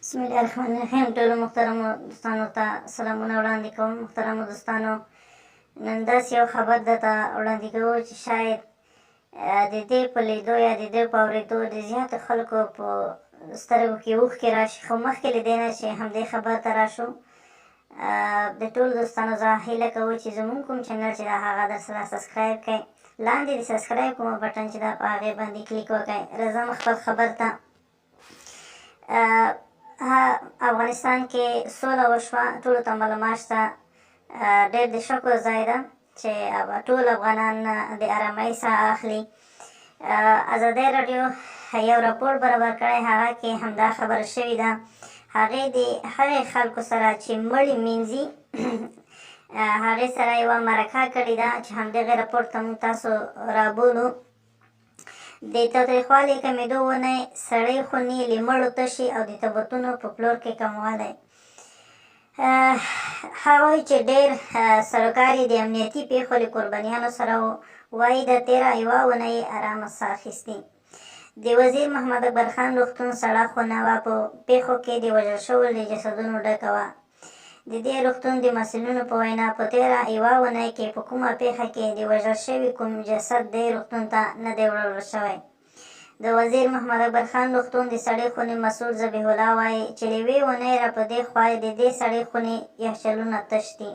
بسم الله الرحمن الرحیم. ټولو محترمو دوستانو ته سلامونه وړاندې کوم. محترمو دوستانو، نن داسې یو خبر درته وړاندې کوو چې شاید د دې په لیدو یا د دې په اورېدو د زیاتو خلکو په سترګو کې اوښکې راشي، خو مخکې له دې نه چې همدې خبر ته راشو، د ټولو دوستانو زه هیله کوو چې زموږ کوم چینل چې دا هغه درسره سبسکرایب کړئ. لاندې د سبسکرایب کومه بټن چې دا په هغې باندې کلیک وکړئ. راځم خپل خبر ته. افغانستان کې سوله وشوه، ټولو ته معلومات شته. ډېر د شکر ځای ده چې ټول افغانان د ارامۍ ساه اخلي. ازادي راډیو یو راپور برابر کړی، هغه کې همدا خبره شوې ده. هغې د هغې خلکو سره چې مړي مینځي هغې سره یوه مرکه کړې ده چې همدغې راپور ته موږ تاسو رابولو. د تاوتریخوالي کمېدو ونې سړې خونې له مړو تشي او د تبتونو په پلور کې کموالی. هغوی چې ډېر سروکار د امنیتي پیښو له قربانیانو سره وایي د تېره یوه اونۍ ارامه ساه اخیستې. د وزیر محمد اکبر خان روغتون سړه خونه وه، په پیښو کې د وژل شوو له جسدونو ډکه وه. د دې روغتون د مسؤلینو په وینا په تېره یوه اونۍ کې په کومه پیښه کې د وژل شوي کوم جسد دې روغتون ته نه دی وړل شوی. د وزیر محمد اکبر خان روغتون د سړې خونې مسؤل ذبیح الله وایي چې له یوې اونۍ را په دې خوا د دې سړې خونې یخچالونه تش دي.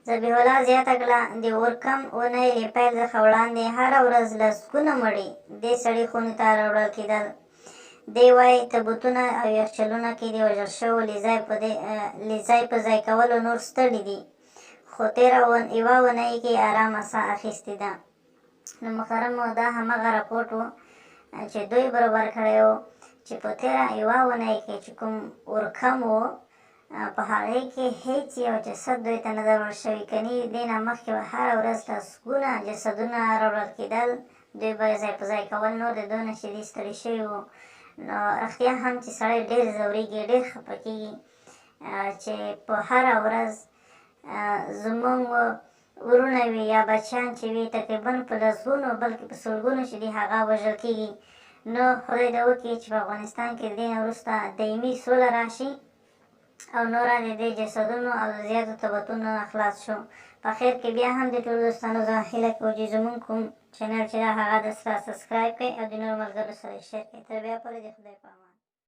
ذبیح الله زیاته کړه د اورکم اونۍ له پیل څخه وړاندې هره ورځ لسګونه مړي دې سړې خونې ته راوړل کېدل. دی وایي تبوتونه او یخچالونه کې د وژل شوو له ځای په ځای کولو نور ستړي دي، خو تېره یوه اونۍ کې ارامه ساه اخیستې ده. نو محترمو، دا همغه راپورټ و چې دوی برابر کړی و چې په تېره یوه اونۍ کې چې کوم اورکم و په هغې کې هیڅ یو جسد دوی ته نه دی وړل شوي. کنې دې نه مخکې به هره ورځ لسګونه جسدونه راوړل کېدل، دوی به ځای په ځای کول. نور د دونه چې دوی ستړي شوي وو، نو رښتیا هم چې سړی ډېر ځورېږي، ډېر خفه کېږي چې په هره ورځ زموږ ورونه وي یا بچیان چې وي تقریبا په لسګونو بلکې په سلګونو چې دي هغه وژل کېږي. نو خدای دې وکړي چې په افغانستان کې د دې نه وروسته دایمي سوله راشي او نوره د دې جسدونو او زیاتو تبتونو نه خلاص شو. په خیر کې بیا هم د ټولو دوستانو زه هیله کوم چې زموږ کوم چینل چې دا هغه درسره سبسکرایب کړئ او د نورو ملګرو سره یې شیر کړئ. تر بیا پورې د خدای په امان.